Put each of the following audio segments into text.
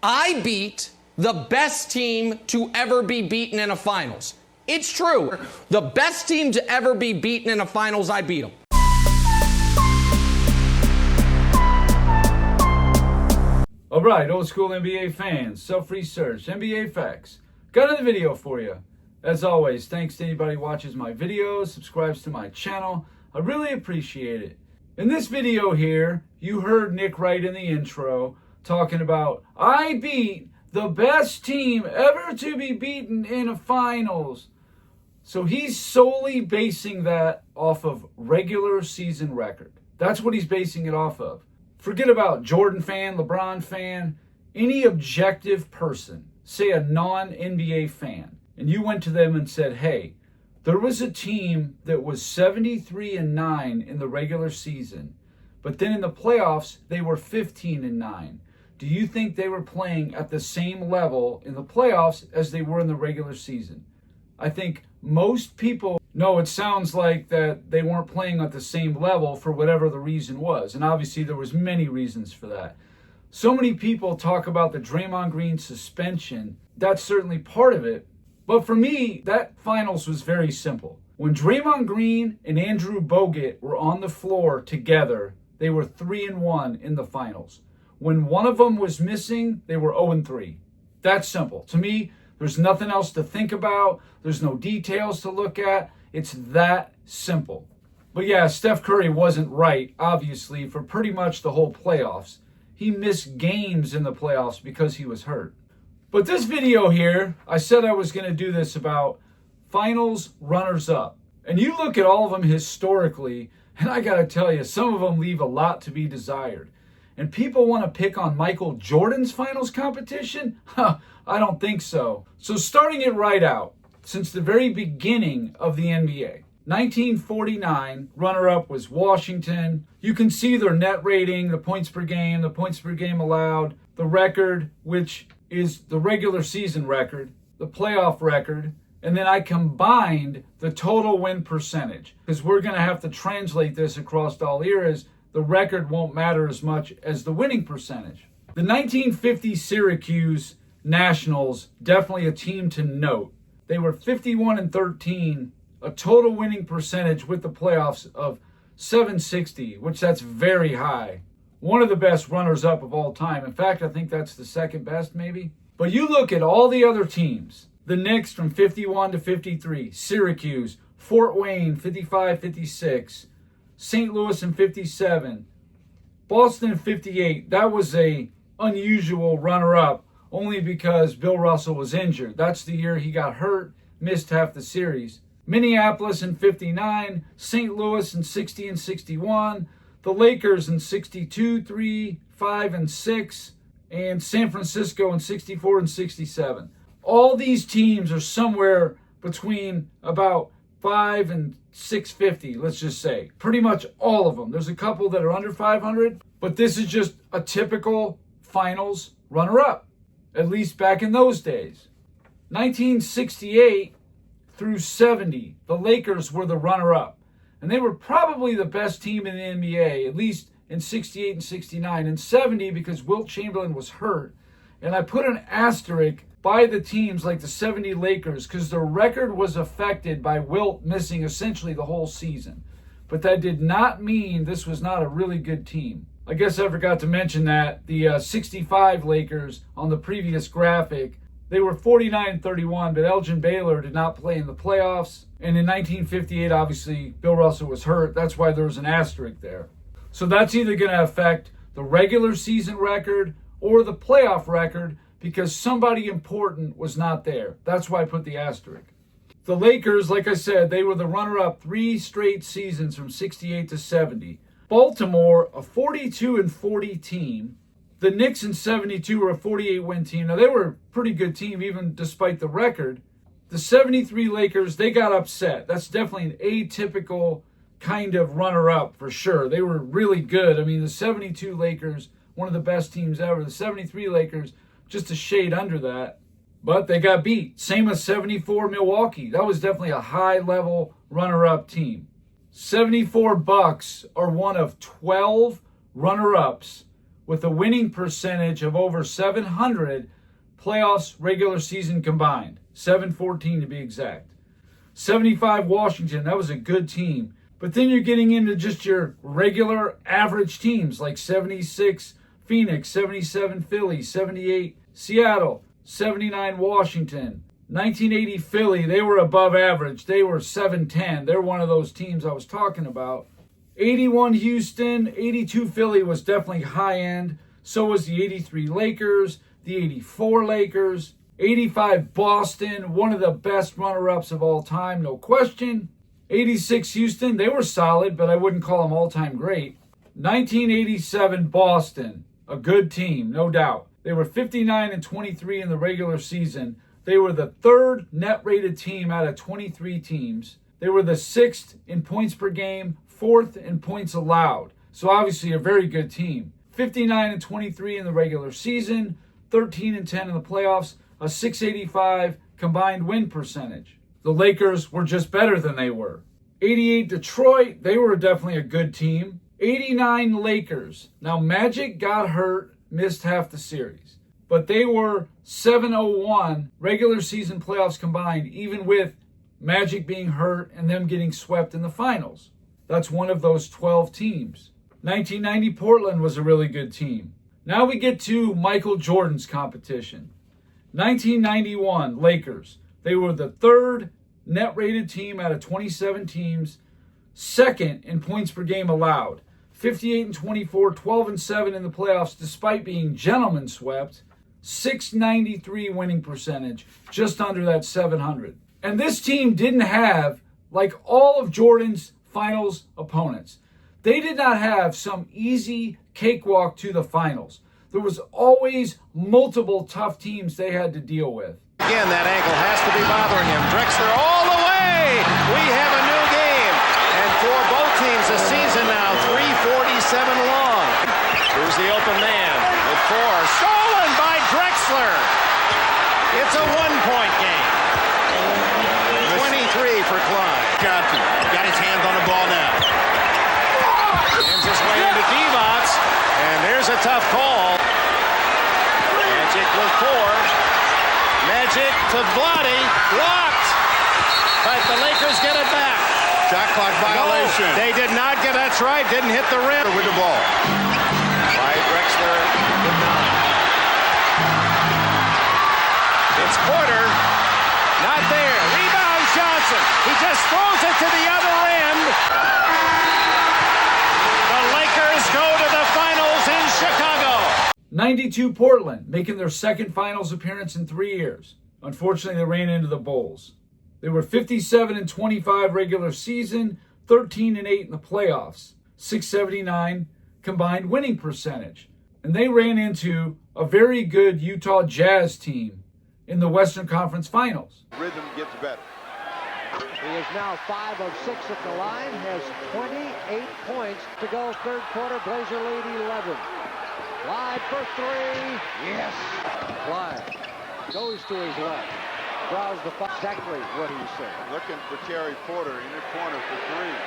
I beat the best team to ever be beaten in a finals. It's true. The best team to ever be beaten in a finals, I beat them. All right, old school NBA fans, self-research, NBA facts. Got another video for you. As always, thanks to anybody who watches my videos, subscribes to my channel. I really appreciate it. In this video here, you heard Nick Wright in the intro talking about, I beat the best team ever to be beaten in a finals. So he's solely basing that off of regular season record. That's what he's basing it off of. Forget about Jordan fan, LeBron fan, any objective person, say a non-NBA fan, and you went to them and said, hey, there was a team that was 73-9 in the regular season, but then in the playoffs, they were 15-9. Do you think they were playing at the same level in the playoffs as they were in the regular season? I think most people know it sounds like that they weren't playing at the same level for whatever the reason was. And obviously there was many reasons for that. So many people talk about the Draymond Green suspension. That's certainly part of it. But for me, that finals was very simple. When Draymond Green and Andrew Bogut were on the floor together, they were 3-1 in the finals. When one of them was missing, they were 0-3. That's simple. To me, there's nothing else to think about. There's no details to look at. It's that simple. But yeah, Steph Curry wasn't right, obviously, for pretty much the whole playoffs. He missed games in the playoffs because he was hurt. But this video here, I said I was going to do this about finals runners-up. And you look at all of them historically, and I got to tell you, some of them leave a lot to be desired. And people want to pick on Michael Jordan's finals competition? I don't think so. So starting it right out, since the very beginning of the NBA, 1949, runner-up was Washington. You can see their net rating, the points per game allowed, the record, which is the regular season record, the playoff record, and then I combined the total win percentage, because we're going to have to translate this across all eras. The record won't matter as much as the winning percentage. The 1950 Syracuse Nationals, definitely a team to note. They were 51-13, a total winning percentage with the playoffs of .760, which that's very high. One of the best runners-up of all time. In fact, I think that's the second best, maybe. But you look at all the other teams. The Knicks from 51-53, Syracuse, Fort Wayne 55-56, St. Louis in 57, Boston in 58. That was a unusual runner-up only because Bill Russell was injured. That's the year he got hurt, missed half the series. Minneapolis in 59, St. Louis in 60 and 61, the Lakers in 62, 3, 5, and 6, and San Francisco in 64 and 67. All these teams are somewhere between about 5 and 650, let's just say. Pretty much all of them. There's a couple that are under 500, but this is just a typical finals runner-up, at least back in those days. 1968 through 70, the Lakers were the runner-up. And they were probably the best team in the NBA, at least in 68 and 69. And 70 because Wilt Chamberlain was hurt. And I put an asterisk by the teams like the 70 Lakers because their record was affected by Wilt missing essentially the whole season. But that did not mean this was not a really good team. I guess I forgot to mention that the 65 Lakers on the previous graphic, they were 49-31, but Elgin Baylor did not play in the playoffs. And in 1958, obviously, Bill Russell was hurt. That's why there was an asterisk there. So that's either going to affect the regular season record or the playoff record because somebody important was not there. That's why I put the asterisk. The Lakers, like I said, they were the runner-up 3 straight seasons from 68 to 70. Baltimore, a 42-40 team. The Knicks in 72 were a 48-win team. Now, they were a pretty good team, even despite the record. The 73 Lakers, they got upset. That's definitely an atypical kind of runner-up for sure. They were really good. I mean, the 72 Lakers, one of the best teams ever. The 73 Lakers, just a shade under that. But they got beat. Same as 74 Milwaukee. That was definitely a high-level runner-up team. 74 Bucks are one of 12 runner-ups with a winning percentage of over 700 playoffs regular season combined. 714 to be exact. 75 Washington, that was a good team. But then you're getting into just your regular average teams like 76 Phoenix, 77 Philly, 78 Seattle, 79 Washington. 1980 Philly, they were above average. They were 710. They're one of those teams I was talking about. 81 Houston, 82 Philly was definitely high end. So was the 83 Lakers, the 84 Lakers. 85 Boston, one of the best runner-ups of all time, no question. 86 Houston, they were solid, but I wouldn't call them all-time great. 1987 Boston, a good team, no doubt. They were 59-23 in the regular season. They were the third net-rated team out of 23 teams. They were the sixth in points per game, fourth in points allowed. So obviously a very good team. 59-23 in the regular season, 13-10 in the playoffs, a 685 combined win percentage. The Lakers were just better than they were. 88 Detroit, they were definitely a good team. 89 Lakers. Now Magic got hurt, missed half the series. But they were 701 regular season playoffs combined, even with Magic being hurt and them getting swept in the finals. That's one of those 12 teams. 1990 Portland was a really good team. Now we get to Michael Jordan's competition. 1991 Lakers. They were the third net-rated team out of 27 teams, second in points per game allowed. 58-24, 12-7 in the playoffs despite being gentlemen swept. 693 winning percentage, just under that 700. And this team didn't have, like all of Jordan's finals opponents, they did not have some easy cakewalk to the finals. There was always multiple tough teams they had to deal with. Again, that ankle has to be bothering him. Drexler all the way. We have a new game. And for both teams, a season now, 347 long. Here's the open man with four. Stolen by Drexler. It's a one-point game. 23 for Clyde. Johnson got his hands on the ball now. Hands his way into Divac. And there's a tough call. Magic with four. Magic to Vlade. Blocked. But the Lakers get it back. Shot clock violation. No, they did not get, that's right, didn't hit the rim. With the ball. By Drexler did not. It's Porter. Not there. Rebound Johnson. He just throws it to the other end. The Lakers go to the finals in Chicago. 92 Portland, making their second finals appearance in 3 years. Unfortunately, they ran into the Bulls. They were 57-25 regular season, 13-8 in the playoffs, 679 combined winning percentage. And they ran into a very good Utah Jazz team in the Western Conference Finals. Rhythm gets better. He is now 5 of 6 at the line, has 28 points to go third quarter. Blazer lead 11. Clyde for three. Yes. Clyde goes to his left. Draws the foul. Exactly what he said. Looking for Terry Porter in the corner for three.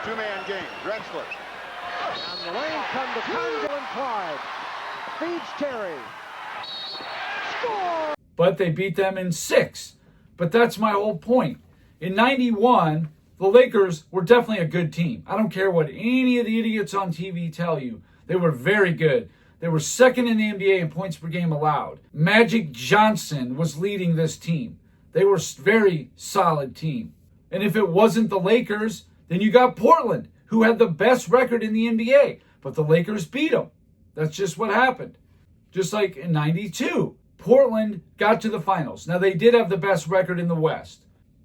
Two-man game. Drexler. Down the lane come to Conjo and Clyde. Feeds Terry. Score! But they beat them in 6. But that's my whole point. In 91, the Lakers were definitely a good team. I don't care what any of the idiots on TV tell you. They were very good. They were second in the NBA in points per game allowed. Magic Johnson was leading this team. They were a very solid team. And if it wasn't the Lakers, then you got Portland, who had the best record in the NBA. But the Lakers beat them. That's just what happened. Just like in 92, Portland got to the finals. Now, they did have the best record in the West.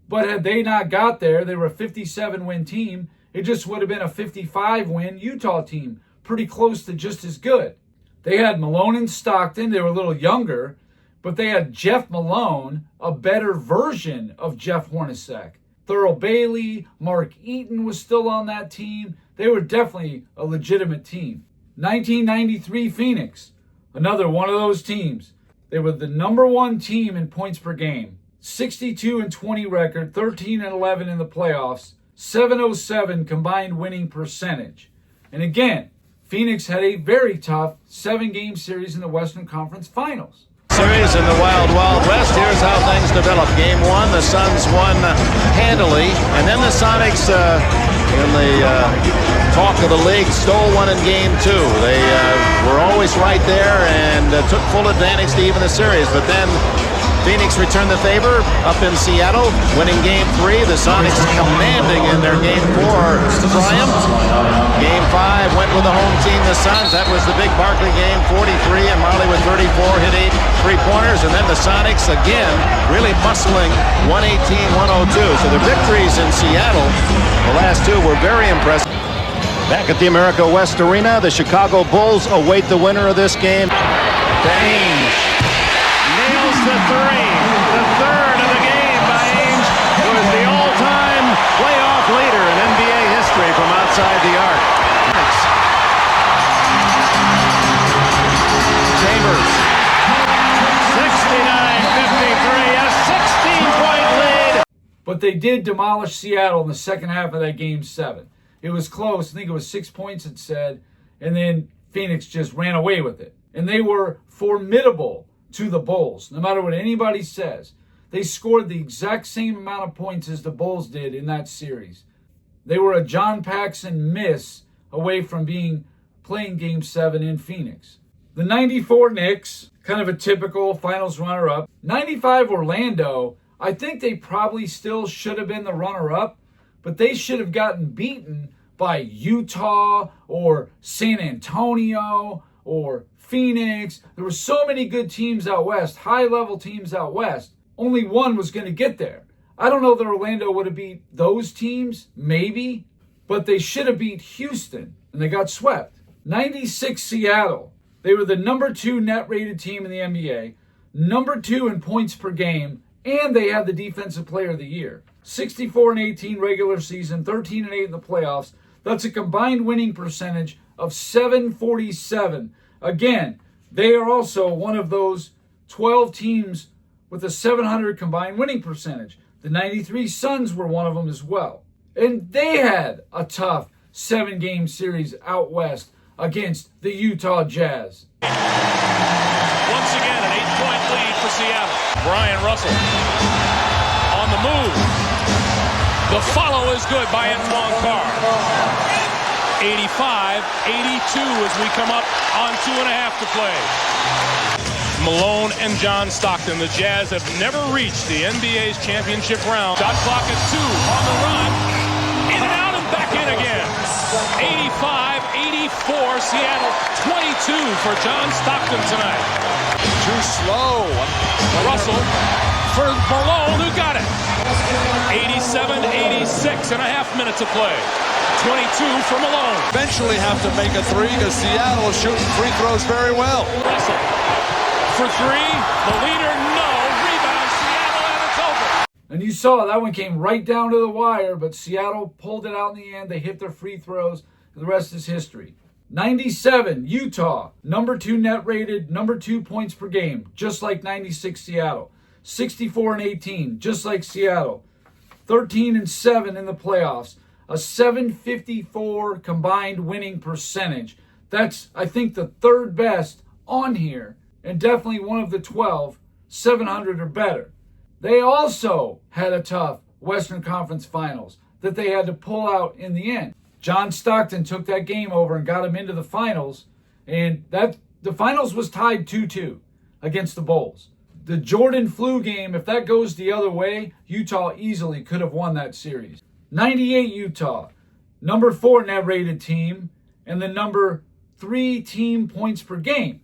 But had they not got there, they were a 57-win team. It just would have been a 55-win Utah team. Pretty close to just as good. They had Malone and Stockton. They were a little younger. But they had Jeff Malone, a better version of Jeff Hornacek. Thurl Bailey, Mark Eaton was still on that team. They were definitely a legitimate team. 1993 Phoenix, another one of those teams. They were the number one team in points per game. 62-20 record, 13-11 in the playoffs, 707 combined winning percentage. And again, Phoenix had a very tough 7-game series in the Western Conference Finals. Series in the Wild Wild West. Here's how things developed. Game 1, the Suns won handily, and then the Sonics, in the talk of the league, stole one in Game 2. They were always right there and took full advantage to even the series, but then Phoenix returned the favor up in Seattle, winning Game 3. The Sonics commanding in their Game 4 triumph. Game 5 went with the home team, the Suns. That was the big Barkley game, 43, and Marley with 34, hit 8 3-pointers. And then the Sonics, again, really muscling 118-102. So the victories in Seattle, the last two, were very impressive. Back at the America West Arena, the Chicago Bulls await the winner of this game. Ainge nails the three. The third of the game by Ainge, who is the all-time playoff leader in NBA history from outside the arc. Chambers, 69-53, a 16-point lead. But they did demolish Seattle in the second half of that Game 7. It was close. I think it was 6 points, it said. And then Phoenix just ran away with it. And they were formidable to the Bulls, no matter what anybody says. They scored the exact same amount of points as the Bulls did in that series. They were a John Paxson miss away from playing Game 7 in Phoenix. The 94 Knicks, kind of a typical finals runner-up. 95 Orlando, I think they probably still should have been the runner-up, but they should have gotten beaten by Utah or San Antonio or Phoenix. There were so many good teams out west, high-level teams out west. Only one was going to get there. I don't know that Orlando would have beat those teams, maybe, but they should have beat Houston, and they got swept. 96 Seattle. They were the number 2 net-rated team in the NBA, number 2 in points per game, and they had the Defensive Player of the Year. 64-18 regular season, 13-8 in the playoffs. That's a combined winning percentage of 747. Again, they are also one of those 12 teams with a 700 combined winning percentage. The 93 Suns were one of them as well. And they had a tough 7-game series out west against the Utah Jazz. Once again, an 8-point lead for Seattle. Brian Russell on the move. The follow is good by Antoine Carr. 85-82 as we come up on 2.5 to play. Malone and John Stockton. The Jazz have never reached the NBA's championship round. Shot clock at 2 on the run. In and out and back in again. 85-84 Seattle. 22 for John Stockton tonight. Too slow. Russell for Malone, who got it. 87-86 and a half minutes of play. 22 for Malone. Eventually have to make a three because Seattle is shooting free throws very well. Russell for 3. The leader, no. Rebound, Seattle, and it's over. And you saw that one came right down to the wire, but Seattle pulled it out in the end. They hit their free throws. The rest is history. 97, Utah, number 2 net rated, number 2 points per game, just like 96 Seattle. 64-18, just like Seattle. 13-7 in the playoffs. A 754 combined winning percentage. That's, I think, the third best on here, and definitely one of the 12, 700 or better. They also had a tough Western Conference Finals that they had to pull out in the end. John Stockton took that game over and got him into the finals, and the finals was tied 2-2 against the Bulls. The Jordan flu game, if that goes the other way, Utah easily could have won that series. 98 Utah, number 4 net rated team, and the number 3 team points per game.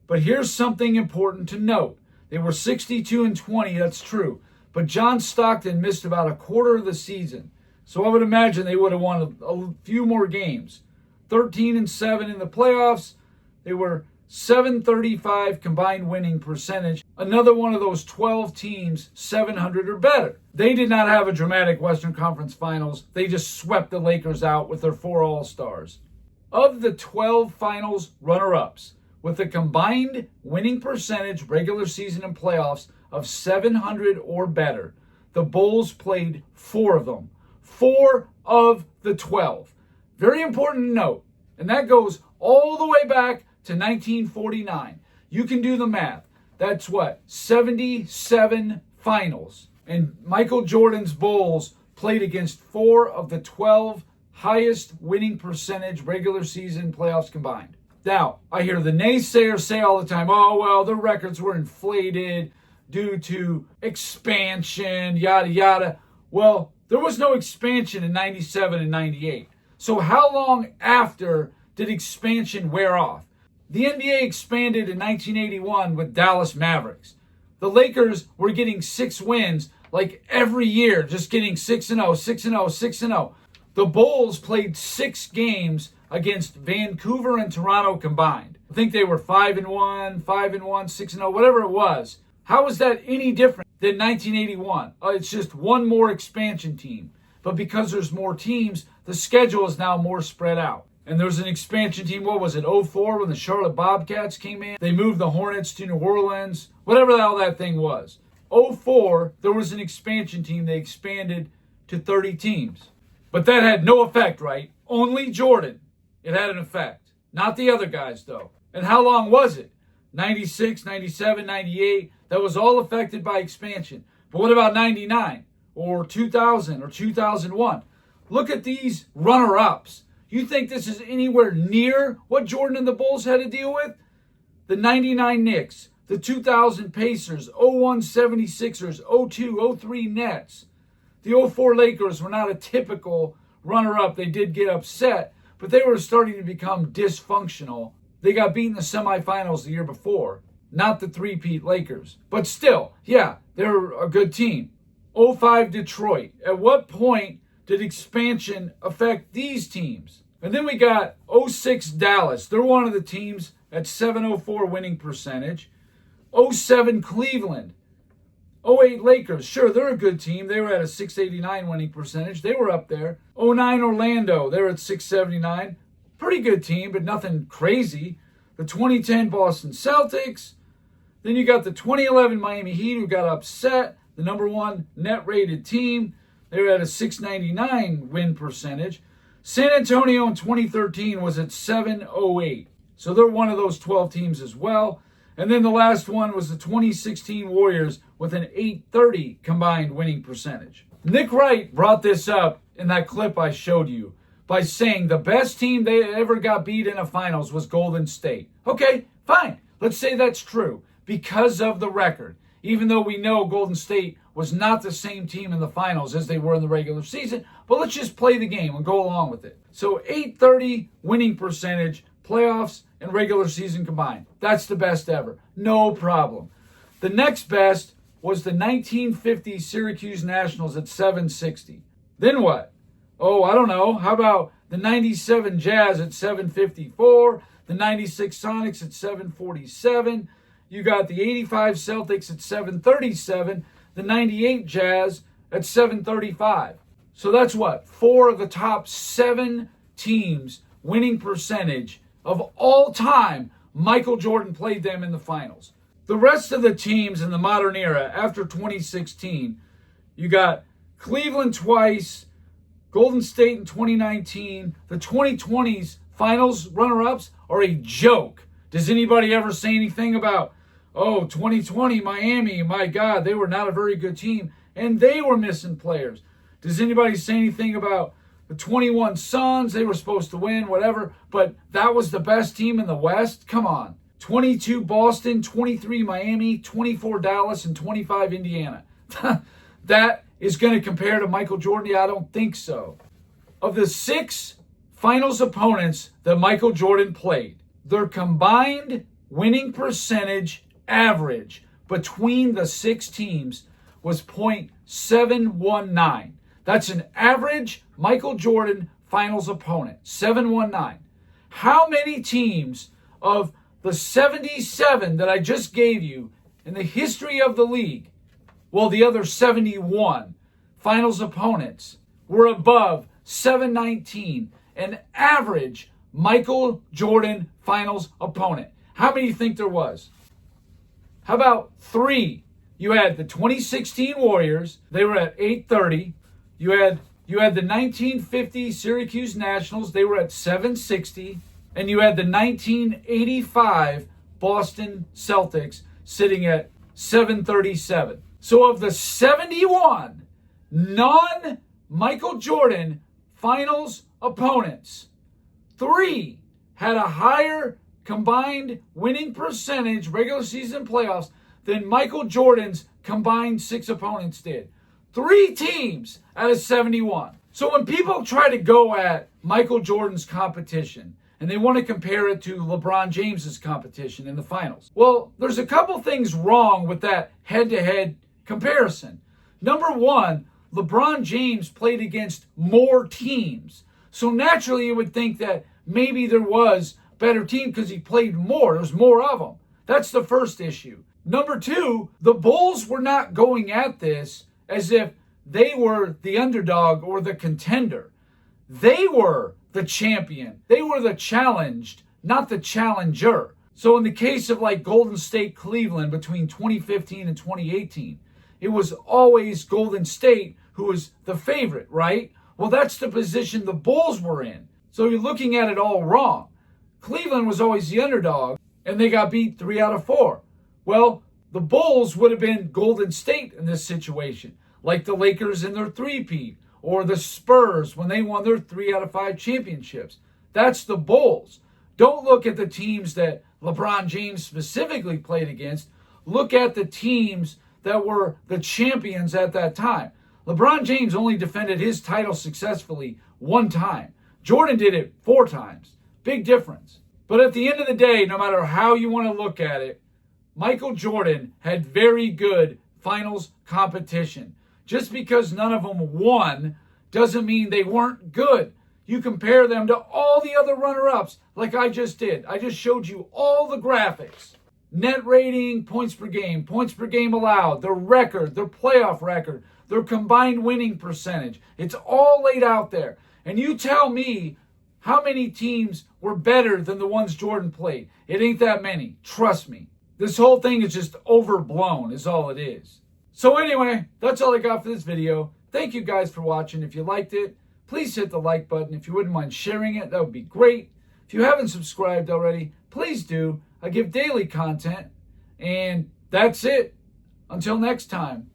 But here's something important to note. They were 62-20, that's true. But John Stockton missed about a quarter of the season. So I would imagine they would have won a few more games. 13-7 in the playoffs. They were 735 combined winning percentage. Another one of those 12 teams, 700 or better. They did not have a dramatic Western Conference Finals. They just swept the Lakers out with their 4 All-Stars. Of the 12 finals runner-ups, with a combined winning percentage, regular season and playoffs, of 700 or better, the Bulls played 4 of them. 4 of the 12. Very important to note. And that goes all the way back to 1949. You can do the math. That's what? 77 finals. And Michael Jordan's Bulls played against 4 of the 12 highest winning percentage regular season playoffs combined. Now, I hear the naysayers say all the time, oh, well, the records were inflated due to expansion, yada, yada. Well, there was no expansion in 97 and 98. So how long after did expansion wear off? The NBA expanded in 1981 with Dallas Mavericks. The Lakers were getting 6 wins like every year, just getting 6-0, 6-0, 6-0. The Bulls played 6 games against Vancouver and Toronto combined. I think they were 5-1, 5-1, 6-0, whatever it was. How is that any different than 1981? It's just one more expansion team. But because there's more teams, the schedule is now more spread out. And there's an expansion team, what was it, 04 when the Charlotte Bobcats came in? They moved the Hornets to New Orleans, whatever the hell that thing was. 04, there was an expansion team. They expanded to 30 teams. But that had no effect, right? Only Jordan. It had an effect. Not the other guys, though. And how long was it? 96, 97, 98. That was all affected by expansion. But what about 99 or 2000 or 2001? Look at these runner-ups. You think this is anywhere near what Jordan and the Bulls had to deal with? The 99 Knicks, the 2000 Pacers, 01 76ers, 02, 03 Nets. The 04 Lakers were not a typical runner-up. They did get upset, but they were starting to become dysfunctional. They got beat in the semifinals the year before, not the three-peat Lakers. But still, yeah, they're a good team. 05 Detroit. At what point did expansion affect these teams? And then we got 06 Dallas. They're one of the teams at 704 winning percentage. 07 Cleveland. 08 Lakers. Sure, they're a good team. They were at a 689 winning percentage. They were up there. 09 Orlando. They're at 679. Pretty good team, but nothing crazy. The 2010 Boston Celtics. Then you got the 2011 Miami Heat, who got upset. The number 1 net rated team. They were at a 699 win percentage. San Antonio in 2013 was at 708. So they're one of those 12 teams as well. And then the last one was the 2016 Warriors with an 830 combined winning percentage. Nick Wright brought this up in that clip I showed you by saying the best team they ever got beat in a finals was Golden State. Okay, fine. Let's say that's true because of the record. Even though we know Golden State was not the same team in the finals as they were in the regular season, but let's just play the game and go along with it. So 830 winning percentage, playoffs and regular season combined. That's the best ever. No problem. The next best was the 1950 Syracuse Nationals at 760. Then what? Oh, I don't know. How about the 97 Jazz at 754, the 96 Sonics at 747, you got the 85 Celtics at 737, the 98 Jazz at 735. So that's what? 4 of the top 7 teams winning percentage of all time. Michael Jordan played them in the finals. The rest of the teams in the modern era after 2016, you got Cleveland twice, Golden State in 2019. The 2020's finals runner-ups are a joke. Does anybody ever say anything about, oh, 2020 Miami, my God, they were not a very good team, and they were missing players? Does anybody say anything about the 21 Suns? They were supposed to win, whatever, but that was the best team in the West? Come on. 22 Boston, 23 Miami, 24 Dallas, and 25 Indiana. That is going to compare to Michael Jordan? Yeah, I don't think so. Of the 6 finals opponents that Michael Jordan played, their combined winning percentage average between the 6 teams was .719. That's an average Michael Jordan finals opponent, 719. How many teams of the 77 that I just gave you in the history of the league, well, the other 71 finals opponents were above 719, an average Michael Jordan finals opponent? How many do you think there was? How about 3? You had the 2016 Warriors. They were at 830. You had the 1950 Syracuse Nationals. They were at 760. and you had the 1985 Boston Celtics sitting at 737. So of the 71 non-Michael Jordan finals opponents, 3 had a higher combined winning percentage regular season playoffs than Michael Jordan's combined 6 opponents did. 3 teams out of 71. So when people try to go at Michael Jordan's competition and they want to compare it to LeBron James's competition in the finals, well, there's a couple things wrong with that head-to-head comparison. Number one, LeBron James played against more teams. So naturally you would think that maybe there was a better team because he played more. There's more of them. That's the first issue. Number two, the Bulls were not going at this as if they were the underdog or the contender. They were the champion. They were the challenged, not the challenger. So in the case of like Golden State Cleveland between 2015 and 2018, it was always Golden State who was the favorite, right? Well, that's the position the Bulls were in. So you're looking at it all wrong. Cleveland was always the underdog, and they got beat 3 out of 4. Well, the Bulls would have been Golden State in this situation, like the Lakers in their 3-peat, or the Spurs when they won their 3 out of 5 championships. That's the Bulls. Don't look at the teams that LeBron James specifically played against. Look at the teams that were the champions at that time. LeBron James only defended his title successfully 1 time. Jordan did it 4 times. Big difference. But at the end of the day, no matter how you want to look at it, Michael Jordan had very good finals competition. Just because none of them won doesn't mean they weren't good. You compare them to all the other runner-ups like I just did. I just showed you all the graphics. Net rating, points per game allowed, their record, their playoff record, their combined winning percentage. It's all laid out there. And you tell me how many teams were better than the ones Jordan played. It ain't that many. Trust me. This whole thing is just overblown is all it is. So anyway, that's all I got for this video. Thank you guys for watching. If you liked it, please hit the like button. If you wouldn't mind sharing it, that would be great. If you haven't subscribed already, please do. I give daily content. And that's it. Until next time.